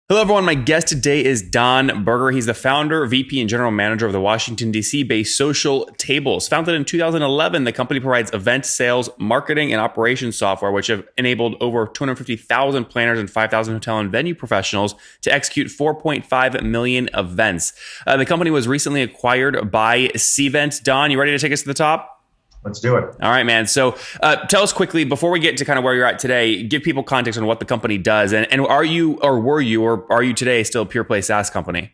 Hello, everyone. My guest today is Don Berger. He's the founder, VP, and general manager of the Washington, D.C.-based socialtables. Founded in 2011, the company provides event sales, marketing, and operations software, which have enabled over 250,000 planners and 5,000 hotel and venue professionals to execute 4.5 million events. The company was recently acquired by Cvent. Don, you ready to take us to the top? Let's do it. All right, man. So tell us quickly, before we get to kind of where you're at today, give people context on what the company does. And are you, or were you, or are you today still a pure play SaaS company?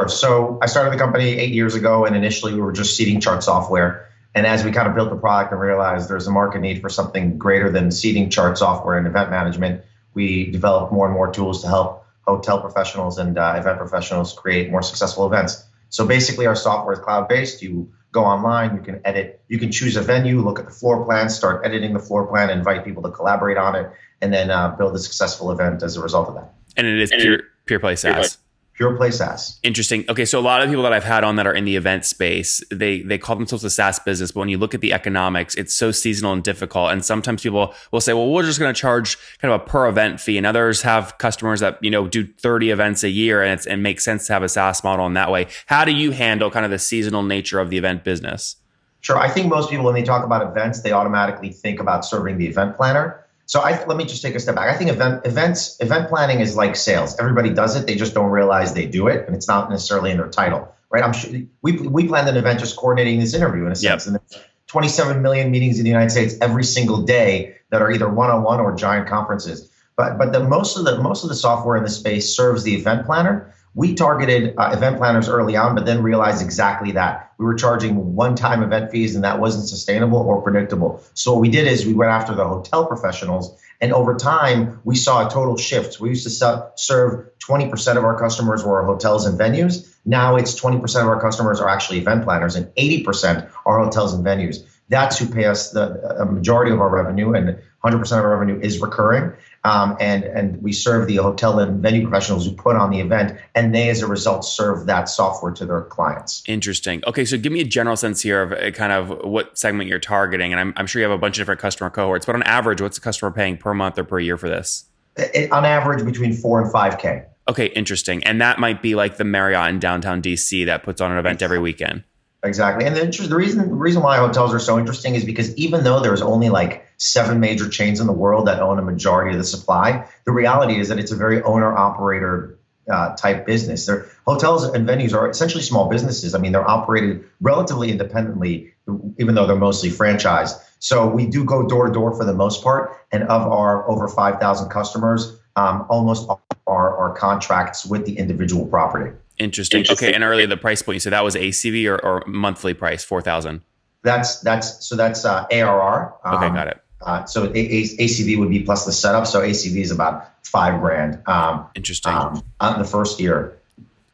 So I started the company 8 years ago, and initially we were just seating chart software. And as we kind of built the product and realized there's a market need for something greater than seating chart software and event management, we developed more and more tools to help hotel professionals and event professionals create more successful events. So basically our software is cloud-based. You go online, you can edit, you can choose a venue, look at the floor plan, start editing the floor plan, invite people to collaborate on it, and then build a successful event as a result of that. And it is pure play SaaS. Pure play SaaS. Interesting. Okay, so a lot of people that I've had on that are in the event space, they call themselves a SaaS business, but when you look at the economics, it's so seasonal and difficult. And sometimes people will say, well, we're just going to charge kind of a per event fee. And others have customers that, do 30 events a year, and it makes sense to have a SaaS model in that way. How do you handle kind of the seasonal nature of the event business? Sure. I think most people, when they talk about events, they automatically think about serving the event planner. So let me just take a step back. I think event planning is like sales. Everybody does it. They just don't realize they do it. And it's not necessarily in their title, right? I'm sure we planned an event just coordinating this interview in a sense. Yep. And there's 27 million meetings in the United States every single day that are either one-on-one or giant conferences. But most of the software in this space serves the event planner. We targeted event planners early on, but then realized exactly that. We were charging one-time event fees, and that wasn't sustainable or predictable. So what we did is we went after the hotel professionals, and over time, we saw a total shift. We used to serve 20% of our customers were hotels and venues. Now it's 20% of our customers are actually event planners, and 80% are hotels and venues. That's who pay us the majority of our revenue, and 100% of our revenue is recurring. And we serve the hotel and venue professionals who put on the event, and they, as a result, serve that software to their clients. Interesting. Okay, so give me a general sense here of kind of what segment you're targeting. And I'm sure you have a bunch of different customer cohorts, but on average, what's the customer paying per month or per year for this? On average, between 4 and 5K. Okay, interesting. And that might be like the Marriott in downtown DC that puts on an event every weekend. Exactly. And the reason why hotels are so interesting is because even though there's only like 7 major chains in the world that own a majority of the supply, the reality is that it's a very owner-operator type business. Hotels and venues are essentially small businesses. I mean, they're operated relatively independently, even though they're mostly franchised. So we do go door to door for the most part. And of our over 5,000 customers, almost all are contracts with the individual property. Interesting. Okay, and earlier the price point, you said that was ACV or monthly price, 4,000. That's ARR. Okay, got it. So ACV would be plus the setup. So ACV is about $5,000. Interesting. On the first year.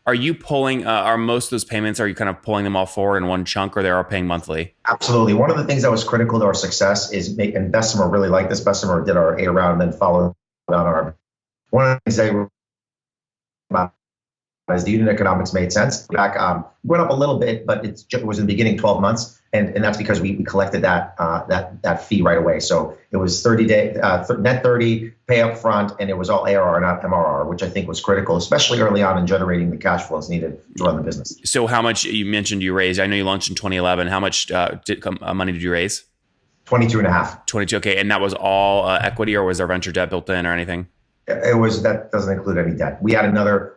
Are you pulling? Are most of those payments? Are you kind of pulling them all forward in one chunk, or they are paying monthly? Absolutely. One of the things that was critical to our success is and Bessemer really liked this. Bessemer did our A round and then followed on our. One of the things they were about as the unit economics made sense. Back went up a little bit, but it was in the beginning 12 months, and that's because we collected that fee right away. So it was 30-day net 30 pay up front, and it was all ARR, not MRR, which I think was critical, especially early on in generating the cash flows needed to run the business. So how much you mentioned you raised? I know you launched in 2011. How much money did you raise? 22 and a half. 22. Okay, and that was all equity, or was there venture debt built in or anything? It was, that doesn't include any debt. We had another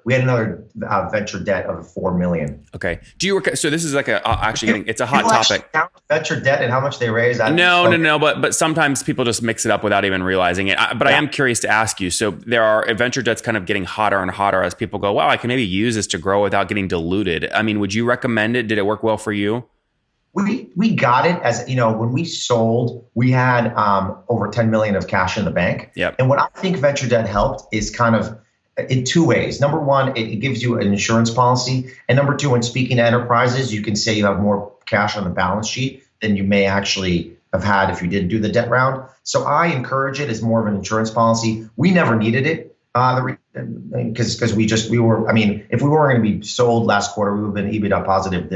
venture debt of $4 million. Okay. Do you so this is like it's a hot topic. Count venture debt and how much they raised? No. But sometimes people just mix it up without even realizing it. But I am curious to ask you. So there are venture debts kind of getting hotter and hotter as people go, wow, I can maybe use this to grow without getting diluted. I mean, would you recommend it? Did it work well for you? We got it as, when we sold, we had over 10 million of cash in the bank. Yep. And what I think venture debt helped is kind of in 2 ways. Number one, it gives you an insurance policy. And number two, when speaking to enterprises, you can say you have more cash on the balance sheet than you may actually have had if you didn't do the debt round. So I encourage it as more of an insurance policy. We never needed it. Because if we weren't going to be sold last quarter, we would have been EBITDA positive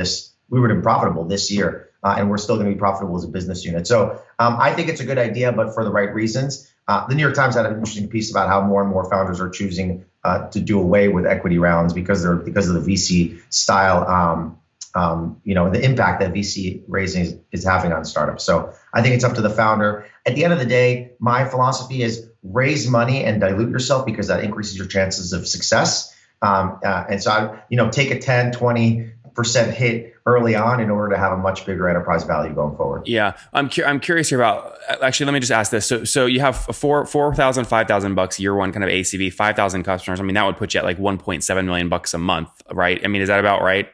we would have been profitable this year, and we're still going to be profitable as a business unit. So I think it's a good idea, but for the right reasons. The New York Times had an interesting piece about how more and more founders are choosing to do away with equity rounds because of the VC style, the impact that VC raising is having on startups. So I think it's up to the founder. At the end of the day, my philosophy is raise money and dilute yourself because that increases your chances of success. And so take a 10, 20% hit early on in order to have a much bigger enterprise value going forward. Yeah. I'm curious here about, actually, let me just ask this. So you have $4,000, $5,000 year one kind of ACV, 5,000 customers. I mean, that would put you at like $1.7 million a month, right? I mean, is that about right?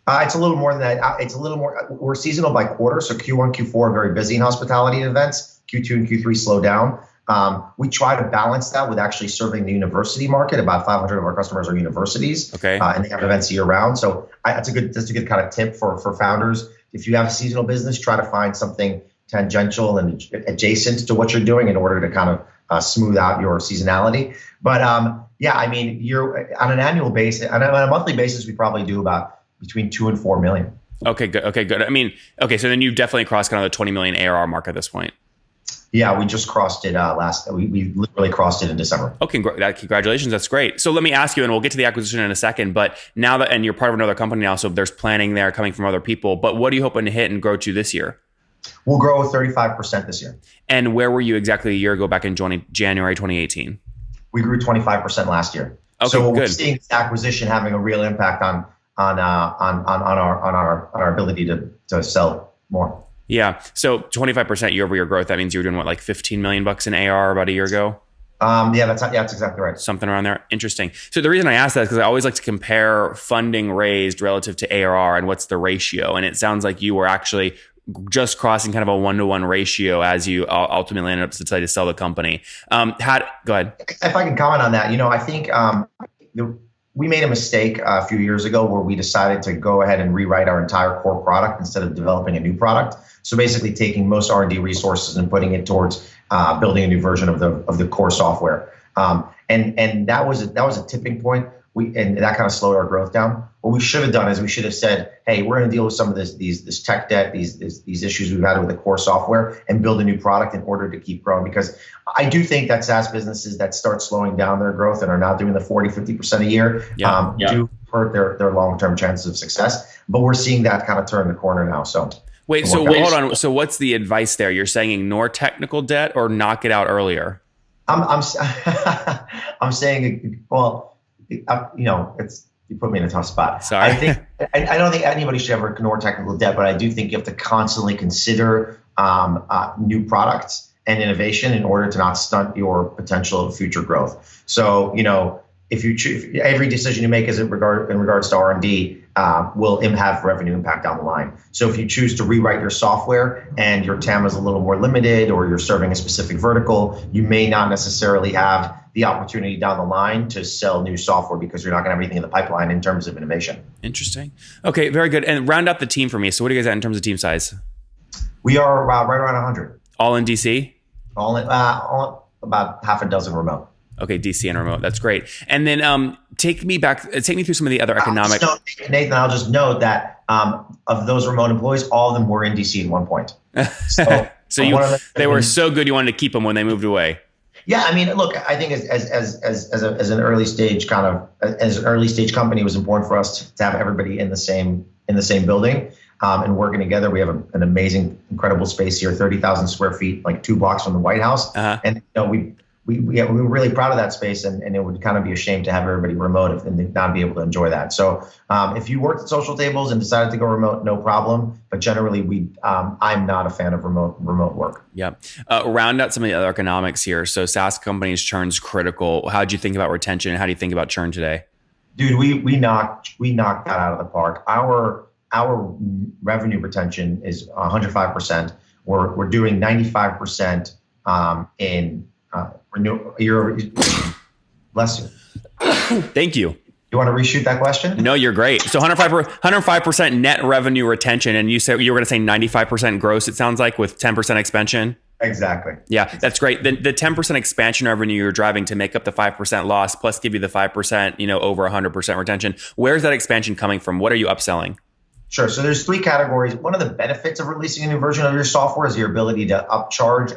It's a little more than that. It's a little more. We're seasonal by quarter. So Q1, Q4 are very busy in hospitality and events. Q2 and Q3 slow down. We try to balance that with actually serving the university market. About 500 of our customers are universities, okay, and they have events year round. So that's a good kind of tip for founders. If you have a seasonal business, try to find something tangential and adjacent to what you're doing in order to kind of smooth out your seasonality. But you're on an annual basis, on a monthly basis, we probably do about between 2 and 4 million. Okay, good. I mean, okay, so then you've definitely crossed kind of the 20 million ARR mark at this point. Yeah, we just crossed it we literally crossed it in December. Okay, congratulations. That's great. So let me ask you, and we'll get to the acquisition in a second, but now that, and you're part of another company now, so there's planning there coming from other people, but what are you hoping to hit and grow to this year? We'll grow 35% this year. And where were you exactly a year ago back in January 2018? We grew 25% last year. Okay, so good. We're seeing this acquisition having a real impact on our ability to sell more. Yeah. So 25% year over year growth. That means you were doing what, like $15 million in ARR about a year ago? That's exactly right. Something around there. Interesting. So the reason I ask that is because I always like to compare funding raised relative to ARR and what's the ratio. And it sounds like you were actually just crossing kind of a 1-to-1 ratio as you ultimately ended up deciding to sell the company. Go ahead. If I can comment on that, I think we made a mistake a few years ago where we decided to go ahead and rewrite our entire core product instead of developing a new product. So basically taking most R&D resources and putting it towards building a new version of the core software. And that was a tipping point. And that kind of slowed our growth down. What we should have done is we should have said, hey, we're going to deal with some of this tech debt, these issues we've had with the core software and build a new product in order to keep growing. Because I do think that SaaS businesses that start slowing down their growth and are now doing the 40-50% a year do hurt their long-term chances of success. But we're seeing that kind of turn the corner now. So wait, hold on. So what's the advice there? You're saying ignore technical debt or knock it out earlier? I'm saying, well, it's, you put me in a tough spot. Sorry. I don't think anybody should ever ignore technical debt, but I do think you have to constantly consider new products and innovation in order to not stunt your potential of future growth. So, if you choose, every decision you make in regards to R&D will have revenue impact down the line. So if you choose to rewrite your software and your TAM is a little more limited, or you're serving a specific vertical, you may not necessarily have the opportunity down the line to sell new software because you're not going to have anything in the pipeline in terms of innovation. Interesting. Okay, very good. And round out the team for me. So what are you guys at in terms of team size? We are right around 100. All in DC? All about half a dozen remote. Okay, DC and remote. That's great. And then take me through some of the other economic. Nathan, I'll just note that of those remote employees, all of them were in DC at one point. So they were so good you wanted to keep them when they moved away. Yeah, I mean, look, I think as an early stage company, it was important for us to have everybody in the same building and working together. We have an amazing, incredible space here, 30,000 square feet, like 2 blocks from the White House, and we were really proud of that space, and it would kind of be a shame to have everybody remote and not be able to enjoy that. So if you worked at Social Tables and decided to go remote, no problem. But generally, I'm not a fan of remote work. Yeah. Round out some of the other economics here. So SaaS companies, churn's critical. How do you think about retention, and how do you think about churn today? Dude, we knocked that out of the park. Our revenue retention is 105%. We're doing 95% in year. Bless you. Thank you. You want to reshoot that question? No, you're great. So 105% net revenue retention, and you said you were going to say 95% gross. It sounds like with 10% expansion. Exactly. Yeah, that's great. The 10% expansion revenue you're driving to make up the 5% loss, plus give you the 5%, over 100% retention. Where's that expansion coming from? What are you upselling? Sure. So there's three categories. One of the benefits of releasing a new version of your software is your ability to upcharge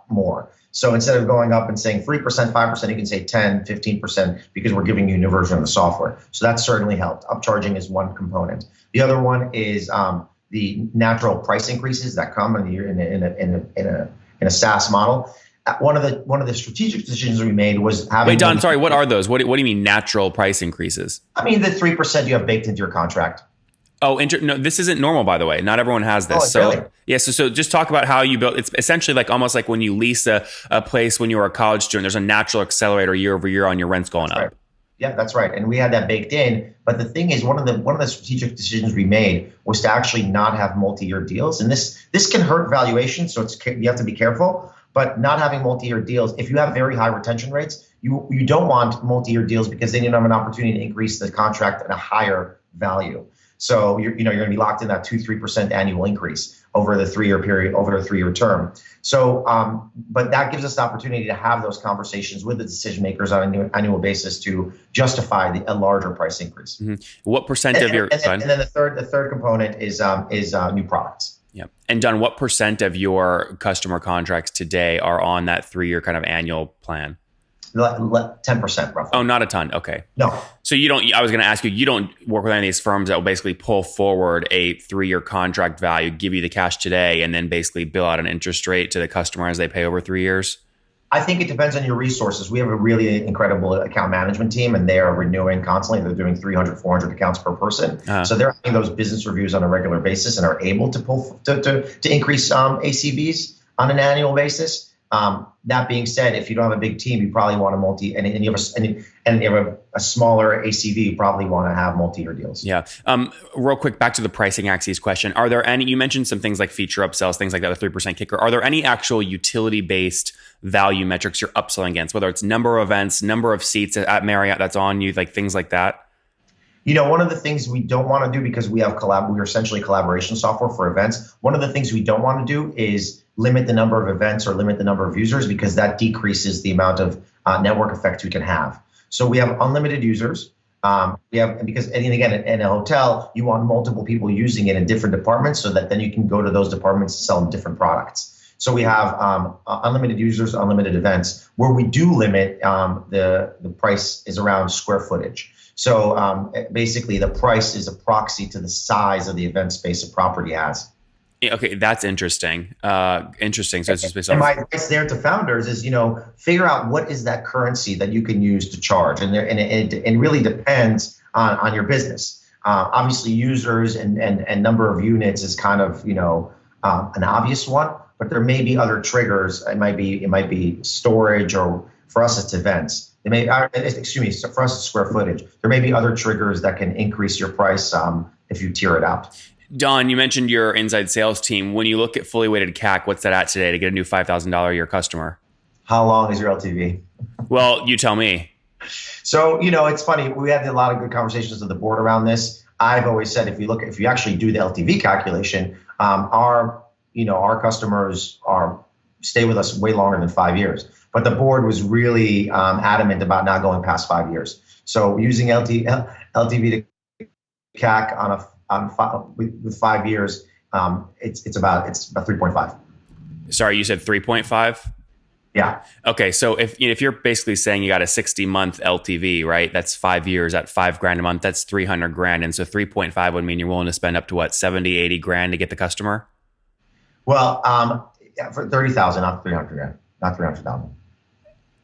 more. So instead of going up and saying 3%, 5%, you can say 10, 15% because we're giving you a new version of the software. So that's certainly helped. Upcharging is one component. The other one is the natural price increases that come in a SaaS model. One of the strategic decisions we made was having. Wait, Don, sorry, what are those? What do you mean natural price increases? I mean the 3% you have baked into your contract. Oh, no, this isn't normal, by the way. Not everyone has this. Oh, so really? yeah, so just talk about how you built. It's essentially like almost like when you lease a place when you were a college student. There's a natural accelerator year over year on your rents going up. Right. Yeah, that's right. And we had that baked in. But the thing is, one of the strategic decisions we made was to actually not have multi-year deals. And this can hurt valuation, so you have to be careful. But not having multi-year deals, if you have very high retention rates, you don't want multi-year deals because then you don't have an opportunity to increase the contract at a higher value. So you're going to be locked in that 2-3% annual increase over the 3-year period, over a 3-year term. So, but that gives us the opportunity to have those conversations with the decision makers on an annual basis to justify a larger price increase. Mm-hmm. What percent of your and then the third component is new products. Yeah. And Don, what percent of your customer contracts today are on that 3-year kind of annual plan? 10% roughly. Oh, not a ton. Okay. No. So I was going to ask you, you don't work with any of these firms that will basically pull forward a 3-year contract value, give you the cash today, and then basically bill out an interest rate to the customer as they pay over 3 years? I think it depends on your resources. We have a really incredible account management team, and they are renewing constantly. They're doing 300, 400 accounts per person. So they're having those business reviews on a regular basis and are able to pull to increase ACVs on an annual basis. That being said, if you don't have a big team, you probably want and you have a smaller ACV, you probably want to have multi-year deals. Yeah. Real quick, back to the pricing axis question. Are there any, you mentioned some things like feature upsells, things like that, the 3% kicker. Are there any actual utility-based value metrics you're upselling against, whether it's number of events, number of seats at Marriott that's on you, like things like that? One of the things we don't want to do, because we're essentially collaboration software for events. One of the things we don't want to do is limit the number of events or limit the number of users, because that decreases the amount of network effects we can have. So we have unlimited users. Because again, in a hotel, you want multiple people using it in different departments so that then you can go to those departments and sell them different products. So we have unlimited users, unlimited events. Where we do limit, the price is around square footage. So basically, the price is a proxy to the size of the event space a property has. Okay, that's interesting. Interesting. So it's just based and on. my advice there to founders is, figure out what is that currency that you can use to charge, and it really depends on your business. Obviously, users and number of units is kind of an obvious one, but there may be other triggers. It might be storage, or for us it's events. For us it's square footage. There may be other triggers that can increase your price if you tier it out. Don, you mentioned your inside sales team. When you look at fully weighted CAC, what's that at today to get a new $5,000 a year customer? How long is your LTV? Well, you tell me. So, it's funny. We had a lot of good conversations with the board around this. I've always said, if you actually do the LTV calculation, our customers stay with us way longer than 5 years. But the board was really adamant about not going past 5 years. So using LTV to CAC with 5 years, it's about 3.5. Sorry, you said 3.5? Yeah. Okay, so if you're basically saying you got a 60-month LTV, right? That's 5 years at $5,000 a month. That's $300,000, and so 3.5 would mean you're willing to spend up to what, 70, 80 grand to get the customer? Well, for 30,000, not 300,000, not 300,000.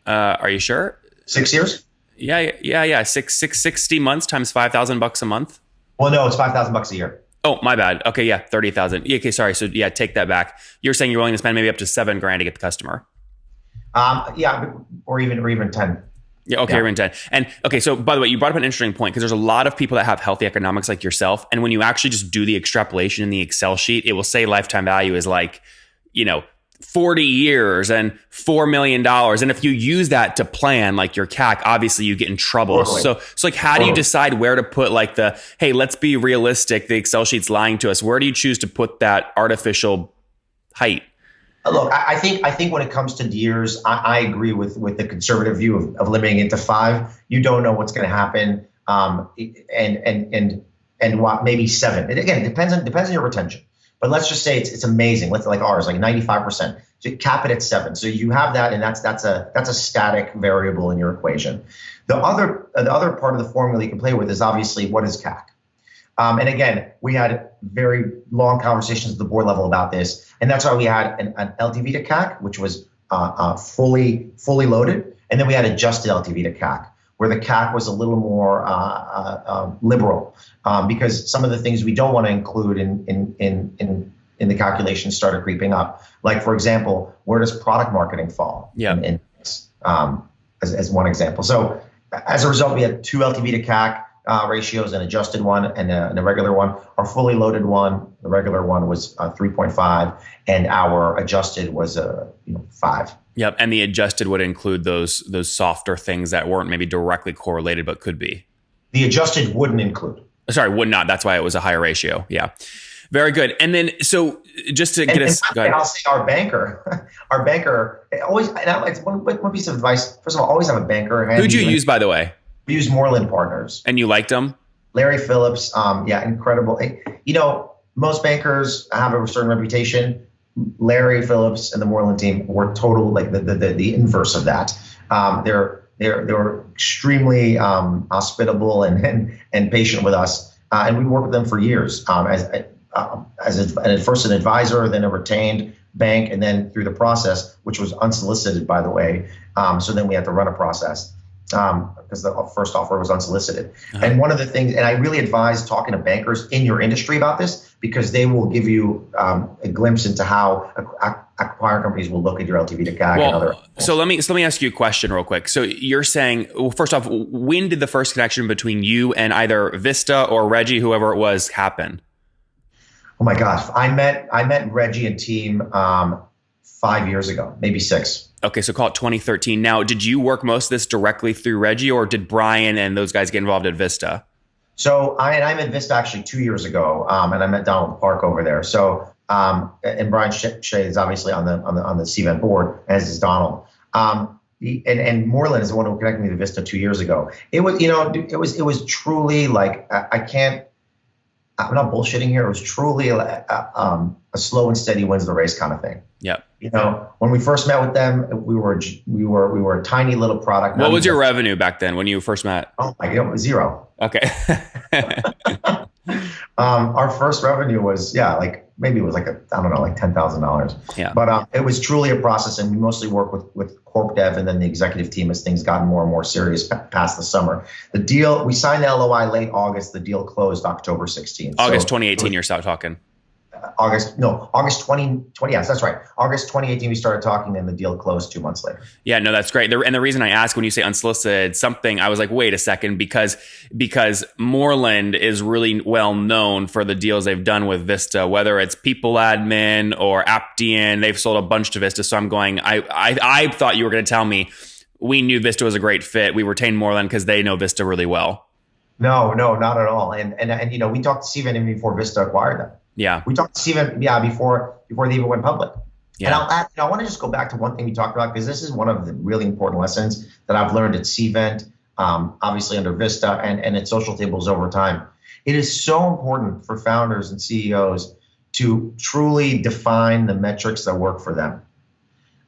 Are you sure? 6 years? Yeah. 60 months times $5,000 a month. Well, no, it's $5,000 a year. Oh, my bad. Okay, yeah, 30,000. Yeah, okay, sorry. So yeah, take that back. You're saying you're willing to spend maybe up to $7,000 to get the customer. Yeah, or even 10. Yeah, okay, even 10. And okay, so by the way, you brought up an interesting point, because there's a lot of people that have healthy economics like yourself. And when you actually just do the extrapolation in the Excel sheet, it will say lifetime value is like, 40 years and $4 million. And if you use that to plan like your CAC, obviously you get in trouble. Totally. So like, how do you decide where to put like hey, let's be realistic, the Excel sheet's lying to us. Where do you choose to put that artificial height? Look, I think when it comes to years, I agree with the conservative view of limiting it to 5. You don't know what's going to happen. And and what, maybe 7. Again, it depends on your retention. But let's just say it's amazing. Let's like ours, like 95%. So you cap it at 7. So you have that, and that's a static variable in your equation. The other part of the formula you can play with is obviously what is CAC. And again, we had very long conversations at the board level about this, and that's why we had an LTV to CAC, which was fully loaded, and then we had adjusted LTV to CAC, where the CAC was a little more liberal, because some of the things we don't want to include in the calculation started creeping up. Like, for example, where does product marketing fall? Yeah. As one example. So as a result, we had 2 LTV to CAC ratios, an adjusted one and a regular one. Our fully loaded one, the regular one, was 3.5, and our adjusted was 5. Yep, and the adjusted would include those softer things that weren't maybe directly correlated, but could be. The adjusted wouldn't include. Sorry, would not. That's why it was a higher ratio. Yeah, very good. And then, so just to get us, and I'll say our banker always. And it's one piece of advice. First of all, always have a banker. Who'd you use, by the way? We use Moreland Partners. And you liked them? Larry Phillips, incredible. Most bankers have a certain reputation. Larry Phillips and the Moreland team were total, like the inverse of that. They're extremely hospitable and patient with us, and we worked with them for years as first an advisor, then a retained bank, and then through the process, which was unsolicited, by the way. So then we had to run a process. Because the first offer was unsolicited. Uh-huh. And one of the things, and I really advise talking to bankers in your industry about this, because they will give you a glimpse into how acquiring companies will look at your LTV to CAC and other. So let me ask you a question real quick. So you're saying, well, first off, when did the first connection between you and either Vista or Reggie, whoever it was, happen? Oh my gosh, I met Reggie and team 5 years ago, maybe 6. Okay, so call it 2013. Now, did you work most of this directly through Reggie, or did Brian and those guys get involved at Vista? So I met Vista actually 2 years ago, and I met Donald Park over there. So and Brian Shea is obviously on the Cvent board, as is Donald. And Moreland is the one who connected me to Vista 2 years ago. It was truly like I'm not bullshitting here. It was truly a slow and steady wins the race kind of thing. Yeah. When we first met with them, we were a tiny little product. What was your revenue back then when you first met? Oh my God, it was 0. Okay. Our first revenue was maybe it was like $10,000. Yeah. But it was truly a process, and we mostly work with corp dev and then the executive team as things got more and more serious past the summer. The deal, we signed the LOI late August. The deal closed October 16th. August 2018. You're talking. August 2020. Yes, that's right. August 2018, we started talking, and the deal closed 2 months later. Yeah, no, that's great. And the reason I ask when you say unsolicited something, I was like, wait a second, because Moreland is really well known for the deals they've done with Vista, whether it's People Admin or Aptian. They've sold a bunch to Vista. So I'm going, I thought you were going to tell me we knew Vista was a great fit. We retained Moreland because they know Vista really well. No, not at all. And we talked to Cvent even before Vista acquired them. Yeah. We talked to Cvent, before they even went public. Yeah. And I want to just go back to one thing we talked about, because this is one of the really important lessons that I've learned at Cvent, obviously under Vista and at Social Tables over time. It is so important for founders and CEOs to truly define the metrics that work for them.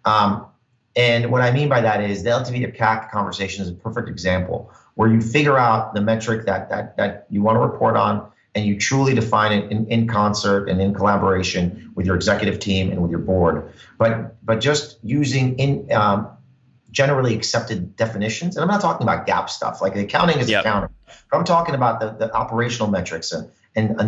And what I mean by that is the LTV to CAC conversation is a perfect example where you figure out the metric that you want to report on, and you truly define it in concert and in collaboration with your executive team and with your board. But just using generally accepted definitions, and I'm not talking about GAAP stuff, like accounting is accounting, but I'm talking about the operational metrics and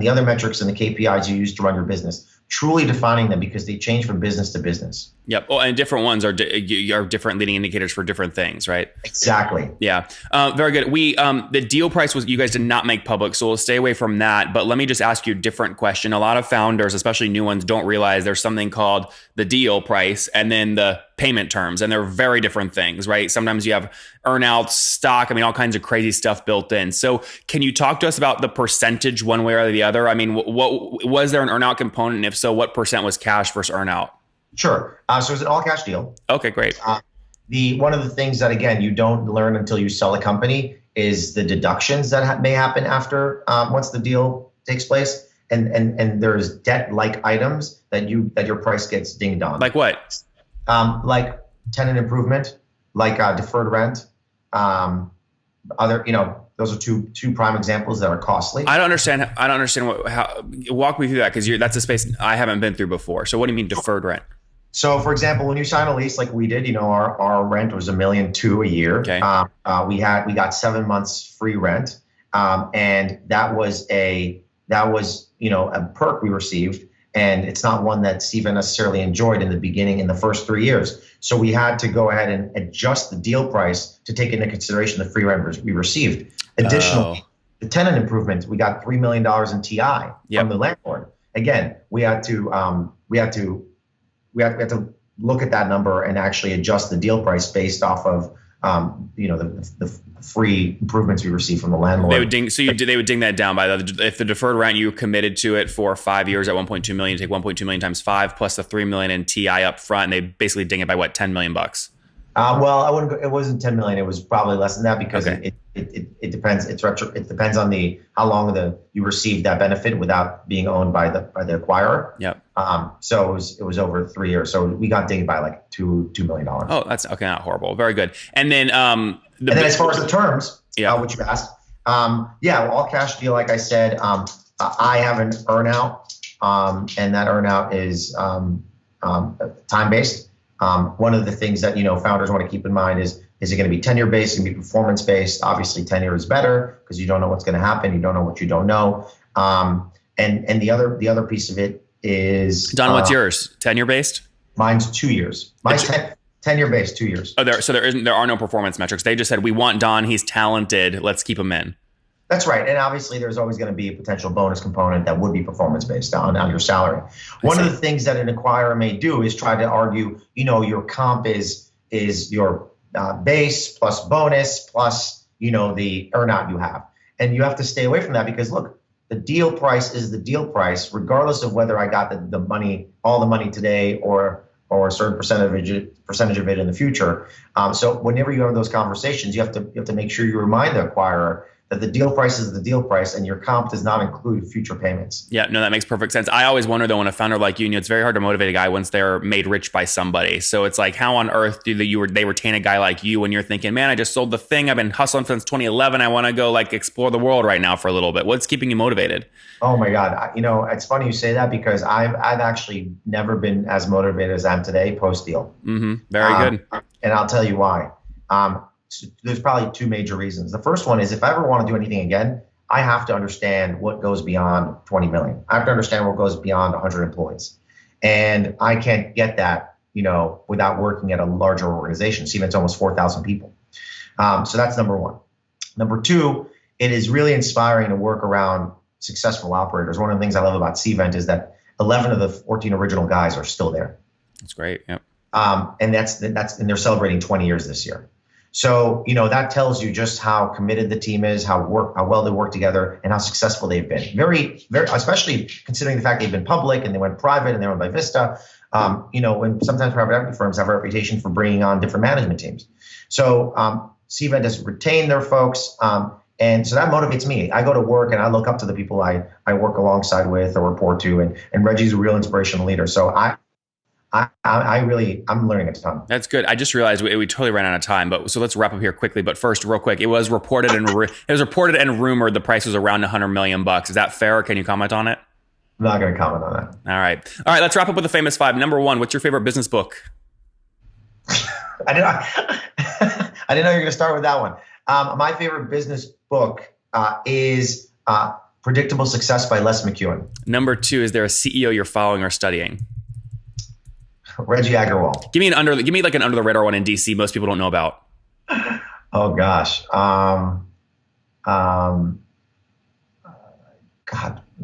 the other metrics and the KPIs you use to run your business, truly defining them, because they change from business to business. Yep. Oh, and different ones are different leading indicators for different things, right? Exactly. Yeah. Very good. The deal price you guys did not make public, so we'll stay away from that. But let me just ask you a different question. A lot of founders, especially new ones, don't realize there's something called the deal price and then the payment terms, and they're very different things, right? Sometimes you have earnouts, stock, all kinds of crazy stuff built in. So can you talk to us about the percentage one way or the other? What was there an earnout component? And if so, what percent was cash versus earnout? Sure. So it's an all cash deal. Okay, great. One of the things that, again, you don't learn until you sell a company is the deductions that may happen after once the deal takes place, and there's debt-like items that your price gets dinged on. Like what? Like tenant improvement, like deferred rent, those are two prime examples that are costly. I don't understand walk me through that, because that's a space I haven't been through before. So what do you mean deferred rent? So, for example, when you sign a lease like we did, our rent was $1.2 million a year. Okay. We got 7 months free rent, and that was a perk we received, and it's not one that Cvent necessarily enjoyed in the beginning in the first 3 years. So we had to go ahead and adjust the deal price to take into consideration the free rent we received. Additionally, the tenant improvement, we got $3 million in TI from the landlord. Again, we had to look at that number and actually adjust the deal price based off of the free improvements we received from the landlord. They would ding that down by if the deferred rent you committed to it for 5 years at 1.2 million, you take 1.2 million times 5 plus the 3 million in TI up front, and they basically ding it by what, $10 million? Well, it wasn't 10 million. It was probably less than that, because it depends. It depends on how long you received that benefit without being owned by the acquirer. Yep. So it was over 3 years. So we got dinged by like $2 million. Oh, that's okay. Not horrible. Very good. And then as far as the terms, which you asked, all cash deal. Like I said, I have an earnout, and that earnout is time based. One of the things that founders want to keep in mind is it going to be tenure based and be performance based? Obviously, tenure is better because you don't know what's going to happen. You don't know what you don't know. And the other piece of it is Don. What's yours? Tenure based? Mine's 2 years. Mine's tenure based 2 years. Oh, there are no performance metrics. They just said, we want Don. He's talented. Let's keep him in. That's right. And obviously there's always going to be a potential bonus component that would be performance based on your salary. One of the things that an acquirer may do is try to argue, your comp is your base plus bonus plus, the earnout you have. And you have to stay away from that, because look, the deal price is the deal price, regardless of whether I got the money, all the money today or a certain percentage of it in the future. So whenever you have those conversations, you have to make sure you remind the acquirer that the deal price is the deal price, and your comp does not include future payments. Yeah, no, that makes perfect sense. I always wonder though, when a founder like you, it's very hard to motivate a guy once they're made rich by somebody. So it's like, how on earth do they retain a guy like you when you're thinking, man, I just sold the thing, I've been hustling since 2011, I want to go explore the world right now for a little bit. What's keeping you motivated? Oh my God, it's funny you say that, because I've actually never been as motivated as I am today post deal. Mm-hmm. Very good. And I'll tell you why. There's probably two major reasons. The first one is, if I ever want to do anything again, I have to understand what goes beyond 20 million. I have to understand what goes beyond 100 employees. And I can't get that, without working at a larger organization. Cvent's almost 4,000 people. So that's number one. Number two, it is really inspiring to work around successful operators. One of the things I love about Cvent is that 11 of the 14 original guys are still there. That's great. Yep. And and they're celebrating 20 years this year. So, that tells you just how committed the team is, how well they work together, and how successful they've been. Very, very, especially considering the fact they've been public and they went private and they were owned by Vista. When sometimes private equity firms have a reputation for bringing on different management teams. So, Cvent has retained their folks. And so that motivates me. I go to work and I look up to the people I work alongside with or report to. And Reggie's a real inspirational leader. So I'm learning a ton. That's good. I just realized we totally ran out of time, so let's wrap up here quickly. But first, real quick, it was reported and rumored the price was around $100 million. Is that fair? Can you comment on it? I'm not going to comment on that. All right. Let's wrap up with the famous five. Number one, what's your favorite business book? I didn't know you were going to start with that one. My favorite business book is Predictable Success by Les McEwen. Number two, is there a CEO you're following or studying? Reggie Agarwal. Give me an under the radar one in DC most people don't know about. Oh gosh. God.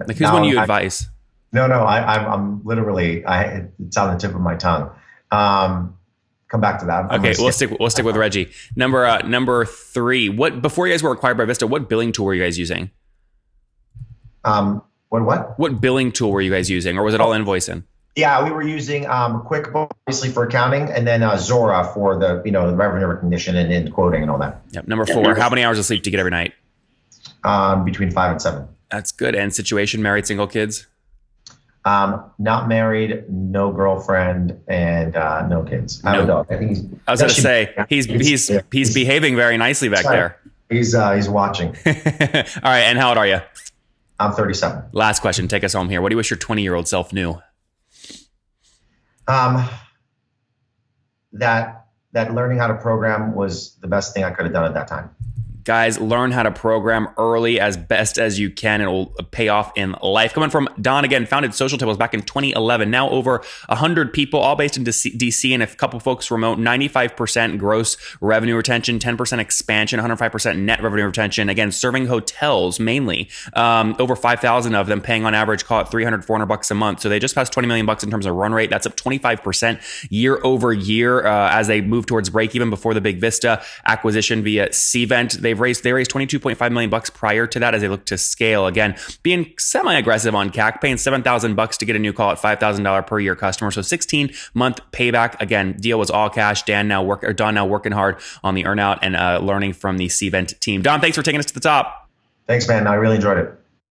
Who's one you advise? No. I'm literally. It's on the tip of my tongue. Come back to that. Okay, we'll stick with Reggie. Number three. Before you guys were acquired by Vista, what billing tool were you guys using? What? What billing tool were you guys using, or was it all invoicing? Yeah, we were using QuickBooks obviously for accounting, and then Zora for the the revenue recognition and quoting and all that. Yep. Number 4, how many hours of sleep do you get every night? Between 5 and 7. That's good. And situation, married, single, kids? Not married, no girlfriend, and no kids. I have a dog. I think I was going to say he's behaving very nicely back there. He's watching. All right. And how old are you? I'm 37. Last question. Take us home here. What do you wish your 20-year-old self knew? That learning how to program was the best thing I could have done at that time. Guys, learn how to program early as best as you can. It will pay off in life. Coming from Don, again, founded socialtables back in 2011. Now over 100 people, all based in DC, and a couple folks remote. 95% gross revenue retention, 10% expansion, 105% net revenue retention. Again, serving hotels mainly. Over 5,000 of them, paying on average, call it $300, $400 a month. So they just passed $20 million in terms of run rate. That's up 25% year over year as they move towards break even before the Big Vista acquisition via Cvent. They raised $22.5 million prior to that as they look to scale. Again, being semi-aggressive on CAC, paying $7,000 to get a new call at $5,000 per year customer. So 16-month payback. Again, deal was all cash. Don now working hard on the earnout and learning from the Cvent team. Don, thanks for taking us to the top. Thanks, man. I really enjoyed it.